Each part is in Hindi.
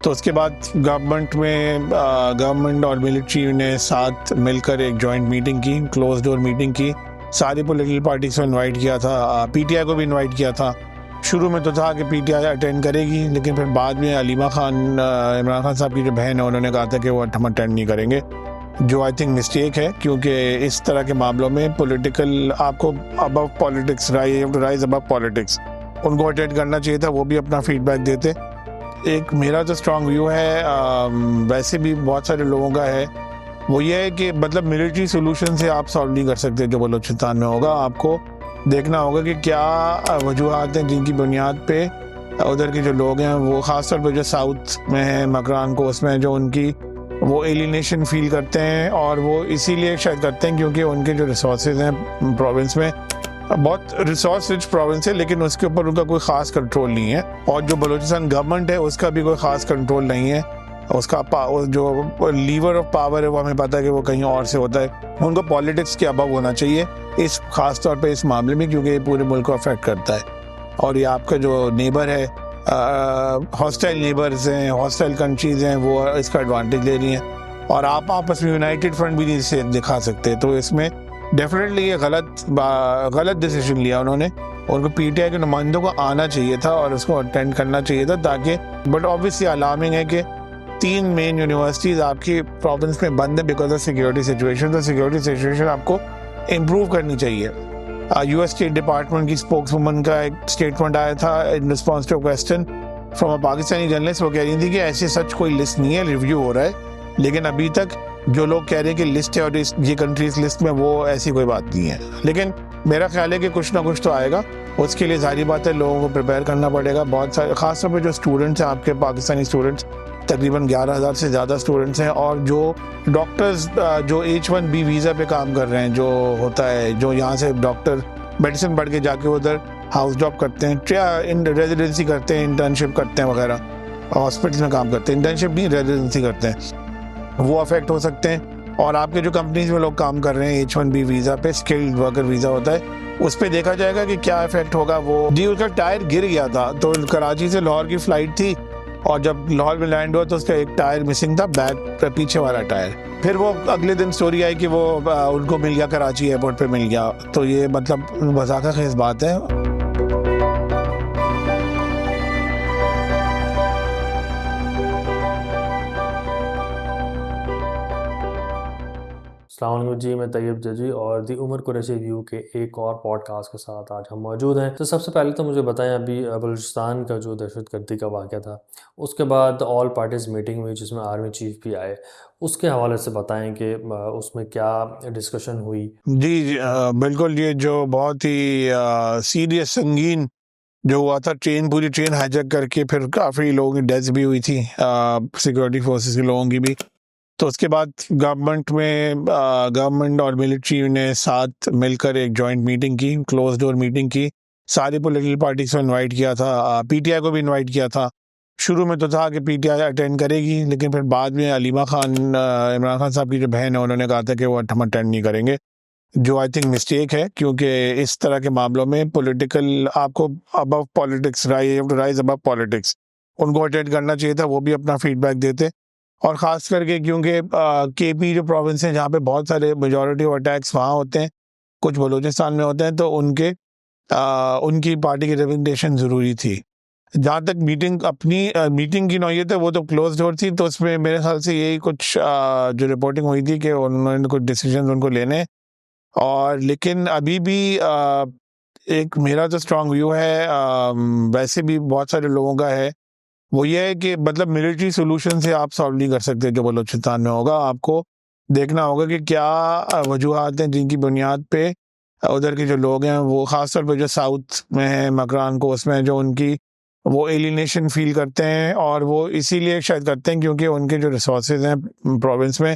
तो उसके बाद गवर्नमेंट और मिलिट्री ने साथ मिलकर एक जॉइंट मीटिंग की, क्लोज डोर मीटिंग की। सारी पॉलिटिकल पार्टीज को इनवाइट किया था, पीटीआई को भी इनवाइट किया था। शुरू में तो था कि पीटीआई अटेंड करेगी, लेकिन फिर बाद में अलीमा खान, इमरान खान साहब की जो बहन है, उन्होंने कहा था कि वो हम अटेंड नहीं करेंगे, जो आई थिंक मिस्टेक है, क्योंकि इस तरह के मामलों में पॉलिटिकल आपको above politics rise above politics उनको अटेंड करना चाहिए था, वो भी अपना फीडबैक देते। एक मेरा तो स्ट्रॉन्ग व्यू है, वैसे भी बहुत सारे लोगों का है, वो ये है कि मतलब मिलिट्री सोल्यूशन से आप सॉल्व नहीं कर सकते जो बलूचिस्तान में होगा। आपको देखना होगा कि क्या वजूहत हैं जिनकी बुनियाद पे उधर के जो लोग हैं, वो ख़ासतौर पर जो साउथ में है, मकरान कोस्ट में, जो उनकी वो एलिनेशन फील करते हैं, और वो इसीलिए शायद करते हैं क्योंकि उनके जो रिसोर्सेज हैं प्रोविंस में, बहुत रिसोर्स रिच प्रोविंस है, लेकिन उसके ऊपर उनका कोई ख़ास कंट्रोल नहीं है। और जो बलूचिस्तान गवर्नमेंट है उसका भी कोई ख़ास कंट्रोल नहीं है। उसका जो लीवर ऑफ पावर है वो हमें पता है कि वो कहीं और से होता है। उनको पॉलिटिक्स के अबव होना चाहिए इस खास तौर पे इस मामले में, क्योंकि ये पूरे मुल्क को अफेक्ट करता है। और ये आपका जो नेबर है, हॉस्टाइल नेबर्स हैं, हॉस्टाइल कंट्रीज़ हैं, वो इसका एडवांटेज ले रही हैं, और आप आपस में यूनाइटेड फ्रंट भी नहीं दिखा सकते। तो इसमें डेफिनेटली ये गलत डिसीजन लिया उन्होंने। उनको पीटीआई के नुमाइंदों को आना चाहिए था और उसको अटेंड करना चाहिए था, ताकि बट ऑब्वियसली अलार्मिंग है कि 3 मेन यूनिवर्सिटीज़ आपकी प्रोविंस में बंद है बिकॉज ऑफ सिक्योरिटी सिचुएशन। तो सिक्योरिटी सिचुएशन आपको इम्प्रूव करनी चाहिए। यूएस स्टेट डिपार्टमेंट की स्पोक्सवुमन का एक स्टेटमेंट आया था in response to question from a Pakistani journalist. वो कह रही थी कि ऐसी सच कोई लिस्ट नहीं है, रिव्यू हो रहा है, लेकिन अभी तक जो लोग कह रहे हैं कि लिस्ट है और ये कंट्रीज लिस्ट में, वो ऐसी कोई बात नहीं है। लेकिन मेरा ख्याल है कि कुछ ना कुछ तो आएगा, उसके लिए जाहिर बात है लोगों को प्रिपेयर करना पड़ेगा। बहुत सारे खासतौर पर जो स्टूडेंट्स हैं आपके पाकिस्तानी स्टूडेंट्स, तकरीबन 11,000 से ज़्यादा स्टूडेंट्स हैं, और जो डॉक्टर्स जो H1B वीज़ा पे काम कर रहे हैं, जो होता है जो यहाँ से डॉक्टर मेडिसिन पढ़ के जाके उधर हाउस जॉब करते हैं, रेजिडेंसी करते हैं, इंटर्नशिप करते हैं वगैरह, हॉस्पिटल में काम करते हैं, इंटर्नशिप नहीं रेजिडेंसी करते हैं, वो अफेक्ट हो सकते हैं। और आपके जो कंपनीज में लोग काम कर रहे हैं H1B वीज़ा पे, स्किल्ड वर्कर वीज़ा होता है, उस पर देखा जाएगा कि क्या इफेक्ट होगा। वो जी उसका टायर गिर गया था, तो कराची से लाहौर की फ़्लाइट थी, और जब लाहौर में लैंड हुआ तो उसका एक टायर मिसिंग था, बैक पीछे वाला टायर। फिर वो अगले दिन स्टोरी आई कि वो उनको मिल गया, कराची एयरपोर्ट पे मिल गया। तो ये मतलब मज़ाक़ बात है। अस्सलाम वालेकुम जी, मैं तैयब जजी और दी उमर कुरैशी व्यू के एक और पॉडकास्ट के साथ आज हम मौजूद हैं। तो सबसे पहले तो मुझे बताएं, अभी बलूचिस्तान का जो दहशतगर्दी का वाक़या था, उसके बाद ऑल पार्टीज़ मीटिंग हुई जिसमें आर्मी चीफ भी आए, उसके हवाले से बताएं कि उसमें क्या डिस्कशन हुई। जी बिल्कुल, ये जो बहुत ही सीरियस संगीन जो हुआ था, पूरी ट्रेन हाईजैक करके फिर काफ़ी लोगों की डेथ भी हुई थी, सिक्योरिटी फोर्सेस के लोगों की भी। तो उसके बाद गवर्नमेंट और मिलिट्री ने साथ मिलकर एक जॉइंट मीटिंग की, क्लोज डोर मीटिंग की। सारी पॉलिटिकल पार्टीज को इनवाइट किया था, पीटीआई को भी इनवाइट किया था। शुरू में तो था कि पीटीआई अटेंड करेगी, लेकिन फिर बाद में अलीमा खान, इमरान खान साहब की जो बहन है, उन्होंने कहा था कि वो हम अटेंड नहीं करेंगे, जो आई थिंक मिस्टेक है, क्योंकि इस तरह के मामलों में पॉलिटिकल आपको above politics rise above politics उनको अटेंड करना चाहिए था, वो भी अपना फीडबैक देते। और ख़ास करके क्योंकि केपी जो प्रोविंस है, जहाँ पे बहुत सारे मेजॉरिटी ऑफ अटैक्स वहाँ होते हैं, कुछ बलूचिस्तान में होते हैं, तो उनकी पार्टी की रिप्रेजेंटेशन ज़रूरी थी। जहाँ तक मीटिंग की नौयत है, वो तो क्लोज डोर थी, तो उसमें मेरे ख्याल से यही कुछ जो रिपोर्टिंग हुई थी कि उन्होंने कुछ डिसीजन उनको लेने। और लेकिन अभी भी एक मेरा तो स्ट्रॉन्ग व्यू है, वैसे भी बहुत सारे लोगों का है, वो ये है कि मतलब मिलिट्री सोल्यूशन से आप सॉल्व नहीं कर सकते जो बलूचिस्तान में होगा। आपको देखना होगा कि क्या वजूहत हैं जिनकी बुनियाद पे उधर के जो लोग हैं, वो ख़ासतौर पर जो साउथ में है, मकरान कोस्ट में, जो उनकी वो एलिनेशन फील करते हैं, और वो इसीलिए शायद करते हैं क्योंकि उनके जो रिसोर्सेज हैं प्रोविंस में,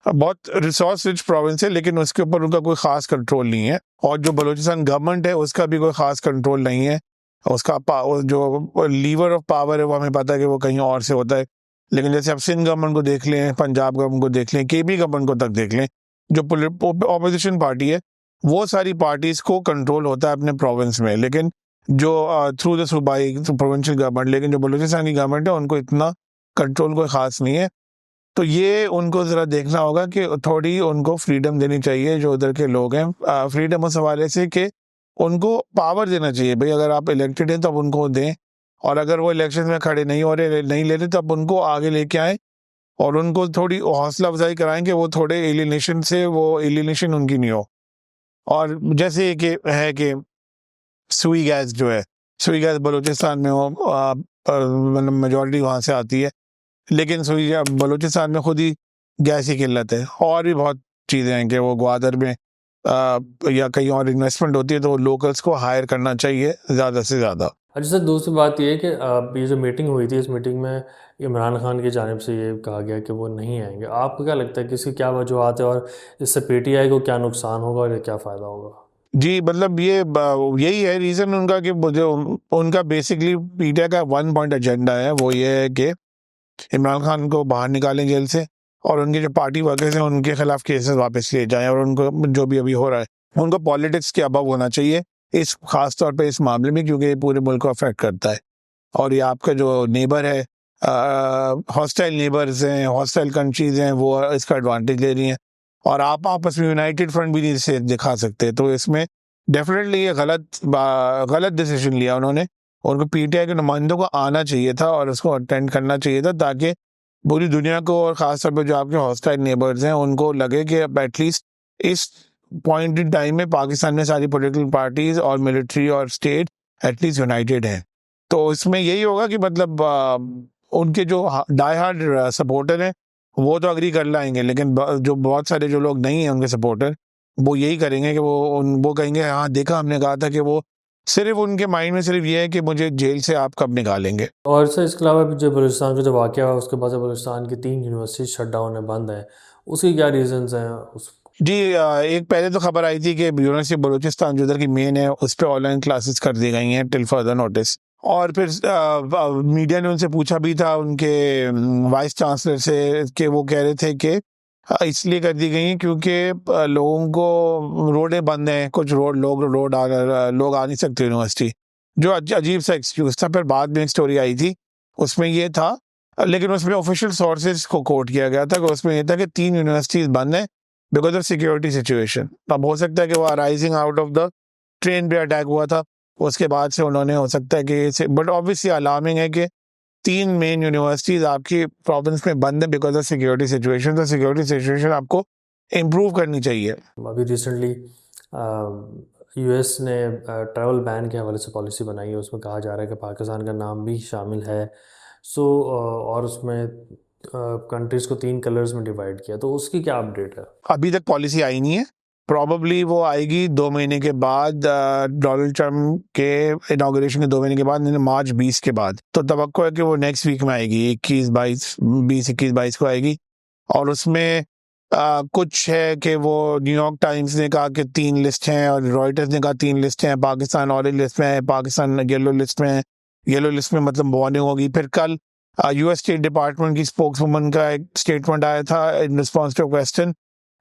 बहुत रिसोर्स रिच प्रोविंस है, लेकिन उसके ऊपर उनका कोई ख़ास कंट्रोल नहीं है। और जो बलूचिस्तान गवर्नमेंट है उसका भी कोई ख़ास कंट्रोल नहीं है। उसका जो लीवर ऑफ पावर है वो हमें पता है कि वो कहीं और से होता है। लेकिन जैसे आप सिंध गवर्नमेंट को देख लें, पंजाब गवर्नमेंट को देख लें, केपी गवर्नमेंट को तक देख लें, जो ऑपोजिशन पार्टी है, वो सारी पार्टीज़ को कंट्रोल होता है अपने प्रोविंस में, लेकिन जो थ्रू द सूबाई प्रोविंशियल गवर्नमेंट, लेकिन जो बलूचिस्तान की गवर्नमेंट है उनको इतना कंट्रोल कोई ख़ास नहीं है। तो ये उनको ज़रा देखना होगा कि थोड़ी उनको फ्रीडम देनी चाहिए जो उधर के लोग हैं। फ्रीडम उस हवाले से कि उनको पावर देना चाहिए, भाई अगर आप इलेक्टेड हैं तब उनको दें, और अगर वो इलेक्शन में खड़े नहीं हो रहे, नहीं ले रहे, तब उनको आगे लेके आएँ और उनको थोड़ी हौसला अफजाई कराएं कि वो थोड़े एलिनेशन से, वो एलिनेशन उनकी नहीं हो। और जैसे कि है कि सुई गैस जो है, सुई गैस बलूचिस्तान में हो, मतलब मेजॉरिटी वहाँ से आती है, लेकिन सुई बलूचिस्तान में खुद ही गैस की किल्लत है। और भी बहुत चीज़ें हैं कि वो ग्वादर में या कहीं और इन्वेस्टमेंट होती है, तो लोकल्स को हायर करना चाहिए ज़्यादा से ज़्यादा। अच्छा सर, दूसरी बात ये है कि ये जो मीटिंग हुई थी, इस मीटिंग में इमरान खान की जानिब से ये कहा गया कि वो नहीं आएंगे। आपको क्या लगता है कि इसकी क्या वजूहत है और इससे पीटीआई को क्या नुकसान होगा और क्या फ़ायदा होगा? जी, मतलब यही है रीज़न उनका कि जो उनका बेसिकली पीटीआई का 1 पॉइंट एजेंडा है, वो ये है कि इमरान खान को बाहर निकालें जेल से, और उनके जो पार्टी वर्कर्स हैं उनके खिलाफ केसेस वापस लिए जाएं, और उनको जो भी अभी हो रहा है उनको पॉलिटिक्स के अबव होना चाहिए, इस खास तौर पे इस मामले में, क्योंकि ये पूरे मुल्क को अफेक्ट करता है। और ये आपका जो नेबर है, हॉस्टाइल नेबर्स हैं, हॉस्टाइल कंट्रीज हैं, वो इसका एडवांटेज ले रही हैं, और आप आपस में यूनाइटेड फ्रंट भी नहीं से दिखा सकते। तो इसमें डेफिनेटली ये गलत डिसीजन लिया उन्होंने। उनको पीटीआई के नुमाइंदों को आना चाहिए था और उसको अटेंड करना चाहिए था, ताकि पूरी दुनिया को और ख़ास तौर पे जो आपके हॉस्टाइल नेबर्स हैं उनको लगे कि अब एटलीस्ट इस पॉइंट इन टाइम में पाकिस्तान में सारी पॉलिटिकल पार्टीज और मिलिट्री और स्टेट एटलीस्ट यूनाइटेड हैं। तो इसमें यही होगा कि मतलब उनके जो डाई हार्ड सपोर्टर हैं वो तो अग्री कर लाएंगे, लेकिन जो बहुत सारे जो लोग नहीं हैं उनके सपोर्टर, वो यही करेंगे कि वो कहेंगे हाँ देखा, हमने कहा था कि वो सिर्फ उनके माइंड में सिर्फ ये है कि मुझे जेल से आप कब निकालेंगे। और सर, इसके अलावा भी जो बलूचिस्तान का जो वाक़या हुआ, उसके बाद से बलूचिस्तान की 3 यूनिवर्सिटी शट डाउन है, बंद है। उसके क्या रीज़न्स हैं? जी, एक पहले तो खबर आई थी कि यूनिवर्सिटी बलूचिस्तान जो उधर की मेन है उस पर ऑनलाइन क्लासेस कर दी गई हैं टिल फर्दर नोटिस। और फिर मीडिया ने उनसे पूछा भी था, उनके वाइस चांसलर से, कि वो कह रहे थे कि इसलिए कर दी गई हैं क्योंकि लोगों को रोडें बंद हैं, कुछ लोग आ नहीं सकते यूनिवर्सिटी, जो अजीब सा एक्सक्यूज था। फिर बाद में एक स्टोरी आई थी, उसमें ये था, लेकिन उसमें ऑफिशियल सोर्सेज को कोट किया गया था कि उसमें ये था कि 3 यूनिवर्सिटीज बंद हैं बिकॉज ऑफ सिक्योरिटी सिचुएशन। अब हो सकता है कि वो rising out of the train पे अटैक हुआ था, उसके बाद से उन्होंने, हो सकता है कि, बट ऑब्वियसली अलार्मिंग है कि 3 मेन यूनिवर्सिटीज आपकी प्रोविंस में बंद है बिकॉज ऑफ सिक्योरिटी सिचुएशन। तो सिक्योरिटी सिचुएशन आपको इम्प्रूव करनी चाहिए। अभी रिसेंटली यूएस ने ट्रैवल बैन के हवाले से पॉलिसी बनाई है, उसमें कहा जा रहा है कि पाकिस्तान का नाम भी शामिल है। और उसमें कंट्रीज़ को 3 कलर्स में डिवाइड किया, तो उसकी क्या अपडेट है? अभी तक पॉलिसी आई नहीं है, प्रॉबली वो आएगी 2 महीने के बाद, डोनाल्ड ट्रम्प के इनॉग्रेशन के 2 महीने के बाद, मार्च 20 के बाद। तो तवक्को है कि वो नेक्स्ट वीक में आएगी, 21 22 को आएगी। और उसमें कुछ है कि वो न्यूयॉर्क टाइम्स ने कहा कि 3 लिस्ट हैं, और रॉयटर्स ने कहा 3 लिस्ट हैं। पाकिस्तान ऑरेंज लिस्ट में है, पाकिस्तान येलो लिस्ट में है। येलो लिस्ट में मतलब वार्निंग होगी। फिर कल यूएस स्टेट डिपार्टमेंट की स्पोक्सवुमन का एक स्टेटमेंट आया था in response to question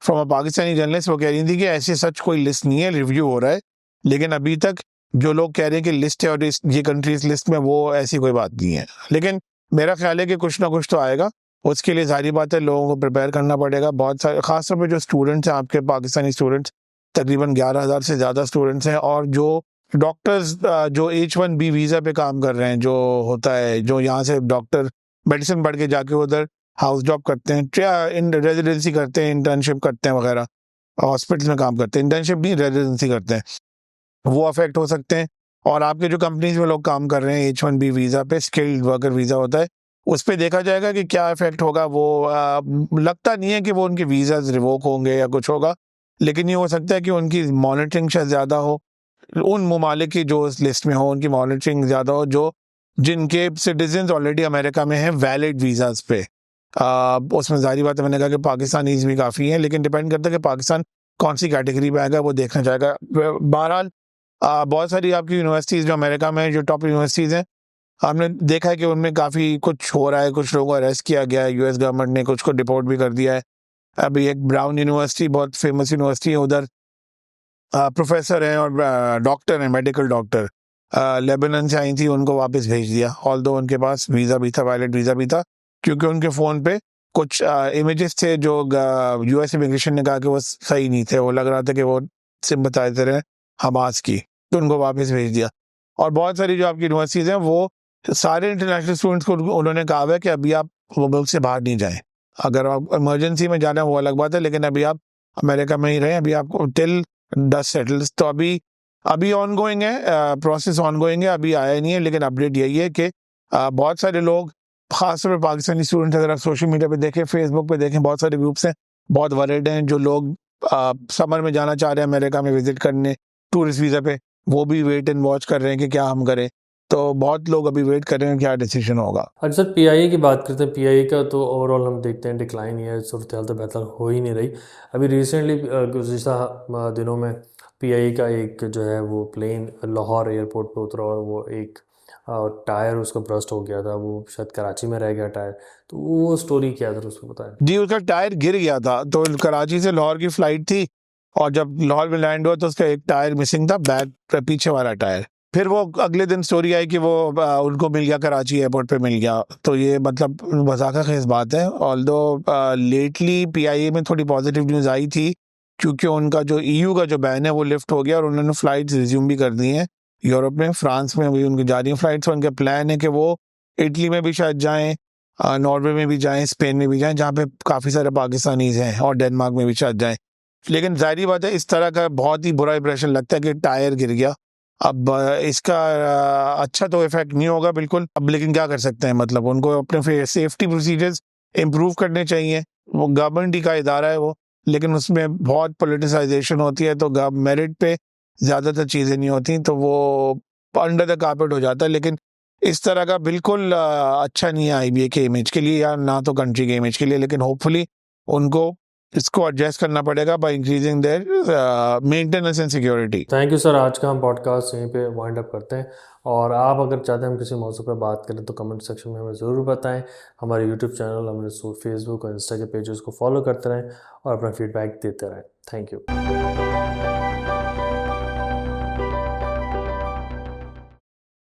from a Pakistani journalist. वो कह रही थी कि ऐसे सच कोई लिस्ट नहीं है, रिव्यू हो रहा है, लेकिन अभी तक जो लोग कह रहे हैं कि लिस्ट है और ये कंट्रीज लिस्ट में, वो ऐसी कोई बात नहीं है। लेकिन मेरा ख्याल है कि कुछ ना कुछ तो आएगा, उसके लिए जाहिर बात है लोगों को प्रिपेयर करना पड़ेगा। बहुत सारे, खासतौर पर जो स्टूडेंट्स हैं आपके पाकिस्तानी स्टूडेंट्स, तकरीबन 11,000 से ज़्यादा स्टूडेंट्स हैं, और जो डॉक्टर्स जो H1B वीज़ा पे काम कर रहे हैं, जो होता है, जो यहाँ से डॉक्टर मेडिसिन पढ़ के जाके उधर हाउस जॉब करते हैं, इन रेजिडेंसी करते हैं, इंटर्नशिप करते हैं वगैरह, हॉस्पिटल में काम करते हैं, इंटर्नशिप नहीं रेजिडेंसी करते हैं, वो अफेक्ट हो सकते हैं। और आपके जो कंपनीज में लोग काम कर रहे हैं H1B वीज़ा पे, स्किल्ड वर्कर वीज़ा होता है, उस पर देखा जाएगा कि क्या इफेक्ट होगा। वो लगता नहीं है कि वो उनके वीज़ाज रिवोक होंगे या कुछ होगा, लेकिन ये हो सकता है कि उनकी मॉनिटरिंग शायद ज़्यादा हो, उन ममालिक की जो इस लिस्ट में हो उनकी मॉनिटरिंग ज़्यादा हो, जो जिनके सिटीजन ऑलरेडी अमेरिका में हैं वैलिड वीज़ाज पे। उसमें जारी बात है, मैंने कहा कि पाकिस्तानीज भी काफ़ी हैं, लेकिन डिपेंड करता है कि पाकिस्तान कौन सी कैटेगरी में आएगा, वो देखना चाहेगा। बहरहाल बहुत सारी आपकी यूनिवर्सिटीज़ जो अमेरिका में, जो टॉप यूनिवर्सिटीज़ हैं, हमने देखा है कि उनमें काफ़ी कुछ हो रहा है, कुछ लोगों को अरेस्ट किया गया है, यूएस गवर्नमेंट ने कुछ को डिपोर्ट भी कर दिया है। अभी एक ब्राउन यूनिवर्सिटी, बहुत फेमस यूनिवर्सिटी है, उधर प्रोफेसर हैं और डॉक्टर हैं, मेडिकल डॉक्टर, लेबनान से आई थी, उनको वापस भेज दिया, ऑल्दो उनके पास वीज़ा भी था, वैलिड वीज़ा भी था, क्योंकि उनके फ़ोन पे कुछ इमेजेस थे जो यूएस इमिग्रेशन ने कहा कि वो सही नहीं थे, वो लग रहा था कि वो सिंपथाइजर हैं हमास की, तो उनको वापस भेज दिया। और बहुत सारी जो आपकी यूनिवर्सिटीज़ हैं वो सारे इंटरनेशनल स्टूडेंट्स को उन्होंने कहा है कि अभी आप वो मुल्क से बाहर नहीं जाएं, अगर आप इमरजेंसी में जाना है वो अलग बात है, लेकिन अभी आप अमेरिका में ही रहें, अभी आपको टिल डस्ट सेटल्स। तो अभी ऑनगोइंग है, प्रोसेस ऑनगोइंग है, अभी आया नहीं है, लेकिन अपडेट यही है कि बहुत सारे लोग, खासतौर पर पाकिस्तानी स्टूडेंट्स, अगर आप सोशल मीडिया पे देखें, फेसबुक पे देखें, बहुत सारे ग्रुप्स हैं, बहुत वरीड हैं, जो लोग समर में जाना चाह रहे हैं अमेरिका में विजिट करने टूरिस्ट वीज़ा पे, वो भी वेट एंड वॉच कर रहे हैं कि क्या हम करें। तो बहुत लोग अभी वेट कर रहे हैं क्या डिसीजन होगा। अच्छा सर, पीआईए की बात करते हैं। पीआईए का तो ओवरऑल हम देखते हैं डिक्लाइन ही है, सूरत हाल तो बेहतर हो ही नहीं रही। अभी रिसेंटली गुज़िश्ता दिनों में पीआईए का एक जो है वो प्लेन लाहौर एयरपोर्ट पे उतरा और वो एक टायर उसका ब्रस्ट हो गया था, वो शायद कराची में रह गया टायर। तो वो स्टोरी क्या था, उसको बताएं। जी, उसका टायर गिर गया था, तो कराची से लाहौर की फ्लाइट थी, और जब लाहौर में लैंड हुआ तो उसका एक टायर मिसिंग था, बैक पीछे वाला टायर। फिर वो अगले दिन स्टोरी आई कि वो उनको मिल गया, कराची एयरपोर्ट पे मिल गया। तो ये मतलब मजाक खेज बात है। ऑल्दो लेटली पीआईए में थोड़ी पॉजिटिव न्यूज़ आई थी, क्योंकि उनका जो ईयू का जो बैन है वो लिफ्ट हो गया और उन्होंने फ्लाइट्स रिज्यूम भी कर दी हैं। यूरोप में, फ्रांस में भी उनकी जा रही हैं फ्लाइट्स। उनका प्लान है कि वो इटली में भी शायद जाएँ, नॉर्वे में भी जाएं, स्पेन में भी जाएं, जहाँ पे काफ़ी सारे पाकिस्तानीज हैं, और डेनमार्क में भी शायद जाएं। लेकिन जाहिर बात है, इस तरह का बहुत ही बुरा इंप्रेशन लगता है कि टायर गिर गया। अब इसका अच्छा तो इफेक्ट नहीं होगा बिल्कुल, अब लेकिन क्या कर सकते हैं, मतलब उनको अपने सेफ्टी प्रोसीजर्स इम्प्रूव करने चाहिए। वो गवर्नमेंट ही का इदारा है वो, लेकिन उसमें बहुत पोलिटिसाइजेशन होती है, तो मेरिट पे ज़्यादातर चीज़ें नहीं होती, तो वो अंडर द कारपेट हो जाता है। लेकिन इस तरह का बिल्कुल अच्छा नहीं है आईबीए के इमेज के लिए, या ना तो कंट्री के इमेज के लिए। लेकिन होपफुली उनको इसको एडजस्ट करना पड़ेगा by increasing there maintenance and security. Thank you sir. आज का हम पॉडकास्ट यहीं पे वाइंड अप करते हैं, और आप अगर चाहते हैं हम किसी मौजू पर बात करें तो कमेंट सेक्शन में हमें ज़रूर बताएं। हमारे यूट्यूब चैनल, हमारे फेसबुक और इंस्टा के पेजेस को फॉलो करते रहें और अपना फीडबैक देते रहें। Thank you.